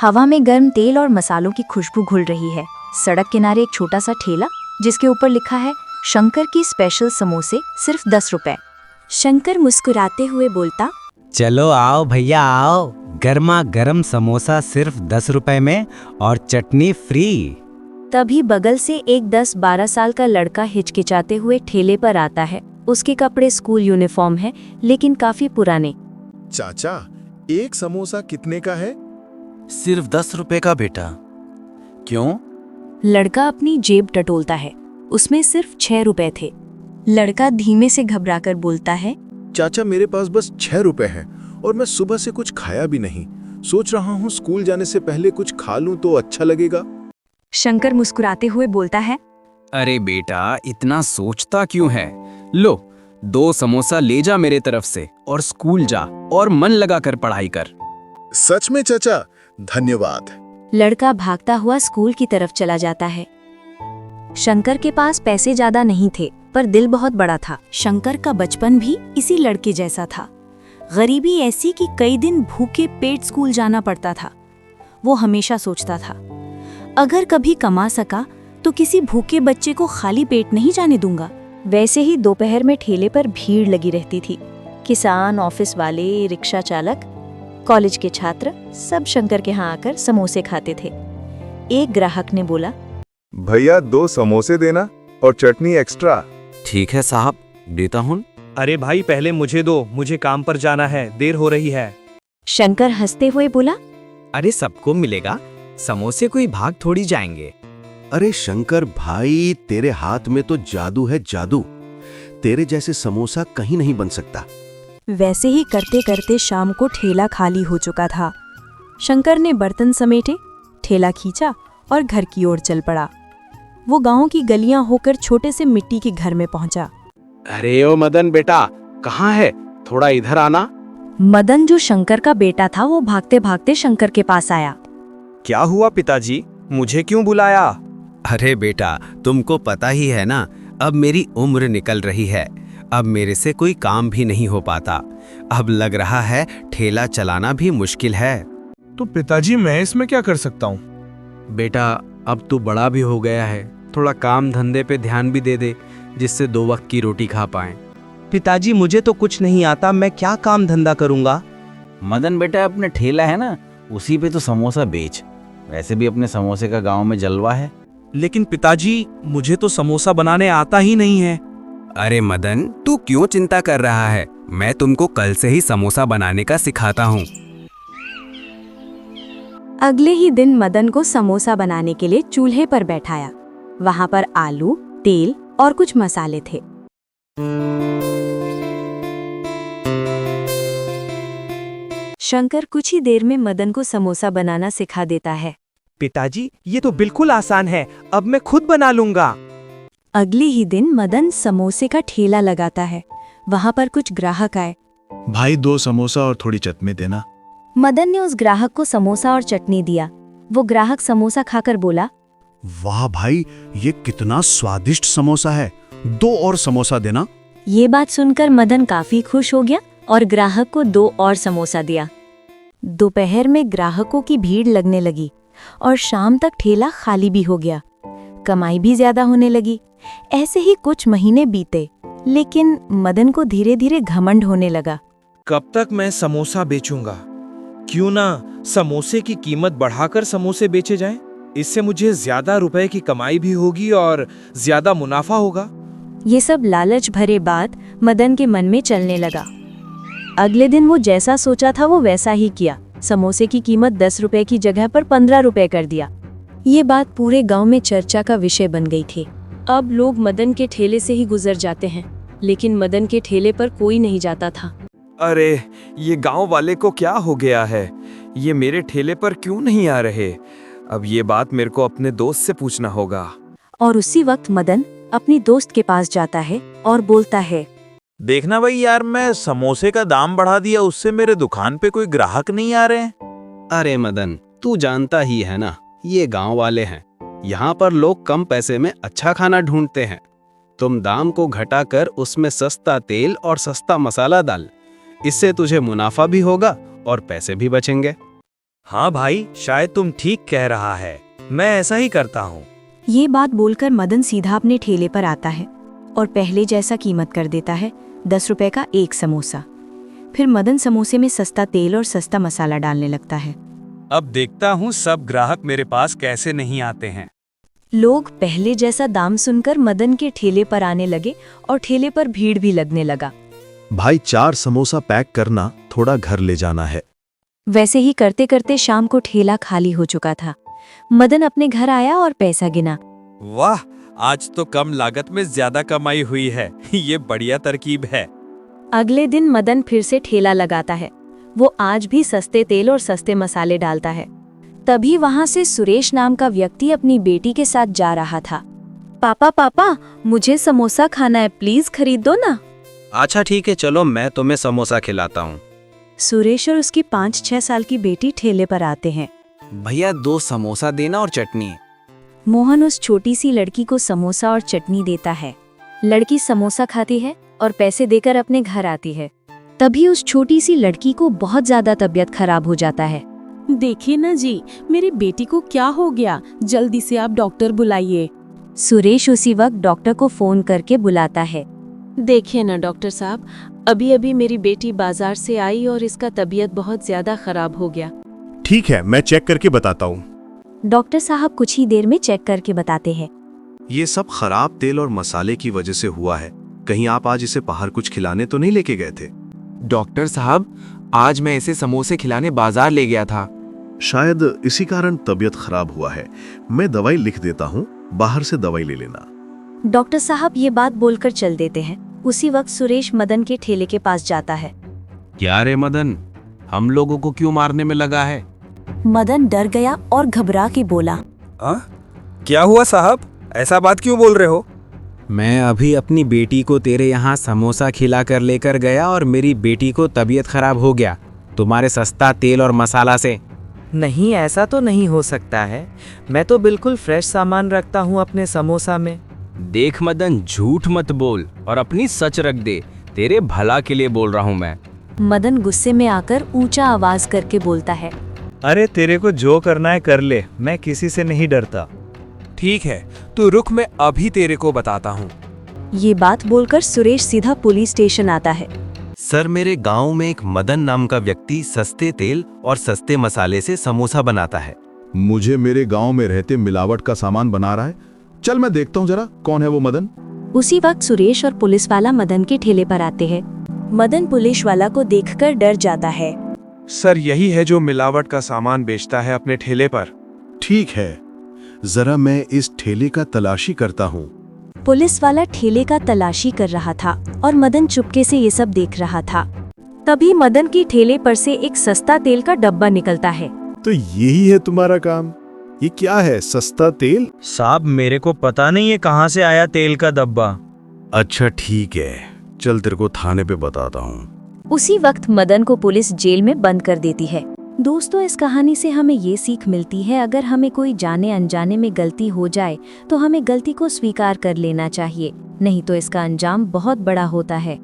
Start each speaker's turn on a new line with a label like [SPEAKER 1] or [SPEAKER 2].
[SPEAKER 1] हवा में गर्म तेल और मसालों की खुशबू घुल रही है। सड़क किनारे एक छोटा सा ठेला जिसके ऊपर लिखा है शंकर की स्पेशल समोसे सिर्फ 10 रुपए। शंकर मुस्कुराते हुए बोलता,
[SPEAKER 2] चलो आओ भैया आओ, गर्मा गर्म समोसा सिर्फ 10 रुपए में और चटनी फ्री।
[SPEAKER 1] तभी बगल से एक 10-12 साल का लड़का हिचकिचाते हुए ठेले पर आता है। उसके कपड़े स्कूल यूनिफॉर्म है लेकिन काफी पुराने।
[SPEAKER 3] चाचा, एक समोसा कितने का है?
[SPEAKER 4] सिर्फ 10 रुपए का बेटा। क्यों?
[SPEAKER 1] लड़का अपनी जेब टटोलता है। उसमें सिर्फ 6 रुपए थे। लड़का धीमे से घबराकर बोलता है,
[SPEAKER 3] चाचा मेरे पास बस 6 रुपए हैं और मैं सुबह से कुछ खाया भी नहीं। सोच रहा हूँ स्कूल जाने से पहले कुछ खा लूं तो अच्छा लगेगा।
[SPEAKER 1] शंकर मुस्कुराते हुए बोलता है,
[SPEAKER 4] अरे बेटा, इतना सोचता क्यों है? लो, 2 समोसा ले जा मेरे तरफ से और स्कूल जा और मन लगाकर पढ़ाई कर।
[SPEAKER 3] सच में चाचा, धन्यवाद।
[SPEAKER 1] लड़का भागता हुआ स्कूल की तरफ चला जाता है। शंकर के पास पैसे ज्यादा नहीं थे पर दिल बहुत बड़ा था। शंकर का बचपन भी इसी लड़के जैसा था। गरीबी ऐसी कि कई दिन भूखे पेट स्कूल जाना पड़ता था। वो हमेशा सोचता था, अगर कभी कमा सका तो किसी भूखे बच्चे को खाली पेट नहीं जाने दूंगा। वैसे ही दोपहर में ठेले पर भीड़ लगी रहती थी। किसान, ऑफिस वाले, रिक्शा चालक, कॉलेज के छात्र सब शंकर के यहाँ आकर समोसे खाते थे। एक ग्राहक ने बोला,
[SPEAKER 5] भैया 2 समोसे देना और चटनी एक्स्ट्रा।
[SPEAKER 4] ठीक है साहब, देता हूँ।
[SPEAKER 6] अरे भाई, पहले मुझे दो, मुझे काम पर जाना है, देर हो रही है।
[SPEAKER 1] शंकर हंसते हुए बोला,
[SPEAKER 2] अरे सबको मिलेगा, समोसे कोई भाग थोड़ी जाएंगे।
[SPEAKER 7] अरे शंकर भाई, तेरे हाथ में तो जादू है, जादू। तेरे जैसे समोसा कहीं नहीं बन सकता।
[SPEAKER 1] वैसे ही करते करते शाम को ठेला खाली हो चुका था। शंकर ने बर्तन समेटे, ठेला खींचा और घर की ओर चल पड़ा। वो गांव की गलियां होकर छोटे से मिट्टी के घर में पहुंचा।
[SPEAKER 4] अरे ओ मदन बेटा, कहाँ है? थोड़ा इधर आना।
[SPEAKER 1] मदन, जो शंकर का बेटा था, वो भागते भागते शंकर के पास आया।
[SPEAKER 6] क्या हुआ पिताजी, मुझे क्यों बुलाया?
[SPEAKER 2] अरे बेटा, तुमको पता ही है ना, अब मेरी उम्र निकल रही है। अब मेरे से कोई काम भी नहीं हो पाता। अब लग रहा है ठेला चलाना भी मुश्किल है।
[SPEAKER 8] तो पिताजी, मैं इसमें क्या कर सकता हूँ?
[SPEAKER 2] बेटा, अब तू बड़ा भी हो गया है, थोड़ा काम धंधे पे ध्यान भी दे दे, जिससे 2 वक्त की रोटी खा पाएं।
[SPEAKER 9] पिताजी, मुझे तो कुछ नहीं आता, मैं क्या काम धंधा करूँगा?
[SPEAKER 10] मदन बेटा, अपने ठेला है ना, उसी पे तो समोसा बेच। वैसे भी अपने समोसे का गांव में जलवा है।
[SPEAKER 6] लेकिन पिताजी, मुझे तो समोसा बनाने आता ही नहीं है।
[SPEAKER 2] अरे मदन, तू क्यों चिंता कर रहा है? मैं तुमको कल से ही समोसा बनाने का सिखाता हूँ।
[SPEAKER 1] अगले ही दिन मदन को समोसा बनाने के लिए चूल्हे पर बैठाया। वहां पर आलू, तेल और कुछ मसाले थे। शंकर कुछ ही देर में मदन को समोसा बनाना सिखा देता है।
[SPEAKER 6] पिताजी, ये तो बिल्कुल आसान है, अब मैं खुद बना लूंगा।
[SPEAKER 1] अगले ही दिन मदन समोसे का ठेला लगाता है। वहां पर कुछ ग्राहक आए।
[SPEAKER 3] भाई 2 समोसा और थोड़ी चटनी देना।
[SPEAKER 1] मदन ने उस ग्राहक को समोसा और चटनी दिया। वो ग्राहक समोसा खाकर बोला,
[SPEAKER 7] वाह भाई, ये कितना स्वादिष्ट समोसा है। 2 और समोसा देना।
[SPEAKER 1] ये बात सुनकर मदन काफी खुश हो गया और ग्राहक को 2 और समोसा दिया। दोपहर में ग्राहकों की भीड़ लगने लगी और शाम तक ठेला खाली भी हो गया। कमाई भी ज्यादा होने लगी। ऐसे ही कुछ महीने बीते, लेकिन मदन को धीरे धीरे घमंड होने लगा।
[SPEAKER 6] कब तक मैं समोसा बेचूंगा? क्यों ना समोसे की कीमत बढ़ाकर समोसे बेचे जाएं? इससे मुझे ज्यादा रुपए की कमाई भी होगी और ज्यादा मुनाफा होगा।
[SPEAKER 1] ये सब लालच भरे बात मदन के मन में चलने लगा। अगले दिन वो जैसा सोचा था वो वैसा ही किया। समोसे की कीमत 10 रुपए की जगह पर 15 रुपए कर दिया। ये बात पूरे गांव में चर्चा का विषय बन गई थी। अब लोग मदन के ठेले से ही गुजर जाते हैं, लेकिन मदन के ठेले पर कोई नहीं जाता था।
[SPEAKER 6] अरे, ये गांव वाले को क्या हो गया है? ये मेरे ठेले पर क्यों नहीं आ रहे? अब ये बात मेरे को अपने दोस्त से पूछना होगा।
[SPEAKER 1] और उसी वक्त मदन अपनी दोस्त के पास जाता है और बोलता है,
[SPEAKER 11] देखना भाई यार, मैं समोसे का दाम बढ़ा दिया, उससे मेरे दुकान पे कोई ग्राहक नहीं आ रहे हैं।
[SPEAKER 2] अरे मदन, तू जानता ही है ना, ये गांव वाले हैं। यहाँ पर लोग कम पैसे में अच्छा खाना ढूंढते हैं। तुम दाम को घटाकर उसमें सस्ता तेल और सस्ता मसाला डाल। इससे तुझे मुनाफा भी होगा और पैसे भी बचेंगे।
[SPEAKER 6] हाँ भाई, शायद तुम ठीक कह रहा है, मैं ऐसा ही करता हूँ।
[SPEAKER 1] ये बात बोलकर मदन सीधा अपने ठेले पर आता है और पहले जैसा कीमत कर देता है, 10 रुपए का एक समोसा। फिर मदन समोसे में सस्ता तेल और सस्ता मसाला डालने लगता है।
[SPEAKER 6] अब देखता हूँ सब ग्राहक मेरे पास कैसे नहीं आते हैं।
[SPEAKER 1] लोग पहले जैसा दाम सुनकर मदन के ठेले पर आने लगे और ठेले पर भीड़ भी लगने लगा।
[SPEAKER 7] भाई 4 समोसा पैक करना, थोड़ा घर ले जाना है।
[SPEAKER 1] वैसे ही करते करते शाम को ठेला खाली हो चुका था। मदन अपने घर आया और पैसा गिना।
[SPEAKER 6] वाह, आज तो कम लागत में ज्यादा कमाई हुई है। ये बढ़िया तरकीब है।
[SPEAKER 1] अगले दिन मदन फिर से ठेला लगाता है। वो आज भी सस्ते तेल और सस्ते मसाले डालता है। तभी वहां से सुरेश नाम का व्यक्ति अपनी बेटी के साथ जा रहा था। पापा पापा, मुझे समोसा खाना है, प्लीज खरीद दो ना।
[SPEAKER 4] अच्छा ठीक है, चलो मैं तुम्हें समोसा खिलाता हूँ।
[SPEAKER 1] सुरेश और उसकी 5-6 साल की बेटी ठेले पर आते हैं।
[SPEAKER 4] भैया 2 समोसा देना और चटनी।
[SPEAKER 1] मोहन उस छोटी सी लड़की को समोसा और चटनी देता है। लड़की समोसा खाती है और पैसे देकर अपने घर आती है। तभी उस छोटी सी लड़की को बहुत ज्यादा तबीयत खराब हो जाता है।
[SPEAKER 12] देखिए ना जी, मेरी बेटी को क्या हो गया, जल्दी से आप डॉक्टर बुलाइए।
[SPEAKER 1] सुरेश उसी वक्त डॉक्टर को फोन करके बुलाता है।
[SPEAKER 12] देखिए ना डॉक्टर साहब, अभी अभी मेरी बेटी बाजार से आई और इसका तबीयत बहुत ज्यादा खराब हो गया।
[SPEAKER 7] ठीक है, मैं चेक करके बताता हूँ।
[SPEAKER 1] डॉक्टर साहब कुछ ही देर में चेक करके बताते हैं।
[SPEAKER 7] ये सब खराब तेल और मसाले की वजह से हुआ है। कहीं आप आज इसे बाहर कुछ खिलाने तो नहीं लेके गए थे?
[SPEAKER 13] डॉक्टर साहब, आज मैं इसे समोसे खिलाने बाजार ले गया था।
[SPEAKER 7] शायद इसी कारण तबीयत खराब हुआ है। मैं दवाई लिख देता हूँ, बाहर से दवाई ले लेना।
[SPEAKER 1] डॉक्टर साहब ये बात बोलकर चल देते हैं। उसी वक्त सुरेश मदन के ठेले के पास जाता है।
[SPEAKER 4] क्या रे मदन, हम लोगों को क्यों मारने में लगा है?
[SPEAKER 1] मदन डर गया और घबरा के बोला,
[SPEAKER 6] क्या हुआ साहब, ऐसा बात क्यों बोल रहे हो?
[SPEAKER 4] मैं अभी अपनी बेटी को तेरे यहाँ समोसा खिलाकर लेकर गया और मेरी बेटी को तबीयत खराब हो गया तुम्हारे सस्ता तेल और मसाला से।
[SPEAKER 9] नहीं, ऐसा तो नहीं हो सकता है। मैं तो बिल्कुल फ्रेश सामान रखता हूँ अपने समोसा में।
[SPEAKER 4] देख मदन, झूठ मत बोल और अपनी सच रख दे। तेरे भला के लिए बोल रहा हूँ मैं।
[SPEAKER 1] मदन गुस्से में आकर ऊंचा आवाज करके बोलता है,
[SPEAKER 6] अरे तेरे को जो करना है कर ले, मैं किसी से नहीं डरता।
[SPEAKER 13] ठीक है, तू रुक, मैं अभी तेरे को बताता हूँ।
[SPEAKER 1] ये बात बोलकर सुरेश सीधा पुलिस स्टेशन आता है।
[SPEAKER 2] सर, मेरे गांव में एक मदन नाम का व्यक्ति सस्ते तेल और सस्ते मसाले से समोसा बनाता है।
[SPEAKER 3] मुझे मेरे गांव में रहते मिलावट का सामान बना रहा है। चल मैं देखता हूँ जरा कौन है वो मदन।
[SPEAKER 1] उसी वक्त सुरेश और पुलिस वाला मदन के ठेले पर आते हैं। मदन पुलिस वाला को देखकर डर जाता है।
[SPEAKER 6] सर, यही है जो मिलावट का सामान बेचता है अपने ठेले पर।
[SPEAKER 7] ठीक है, जरा मैं इस ठेले का तलाशी करता हूँ।
[SPEAKER 1] पुलिस वाला ठेले का तलाशी कर रहा था और मदन चुपके से ये सब देख रहा था। तभी मदन की ठेले पर से एक सस्ता तेल का डब्बा निकलता है।
[SPEAKER 3] तो यही है तुम्हारा काम? ये क्या है, सस्ता तेल?
[SPEAKER 6] साहब, मेरे को पता नहीं है कहाँ से आया तेल का डब्बा।
[SPEAKER 7] अच्छा ठीक है, चल तेरे को थाने पे बताता हूँ।
[SPEAKER 1] उसी वक्त मदन को पुलिस जेल में बंद कर देती है। दोस्तों, इस कहानी से हमें ये सीख मिलती है, अगर हमें कोई जाने अनजाने में गलती हो जाए तो हमें गलती को स्वीकार कर लेना चाहिए, नहीं तो इसका अंजाम बहुत बड़ा होता है।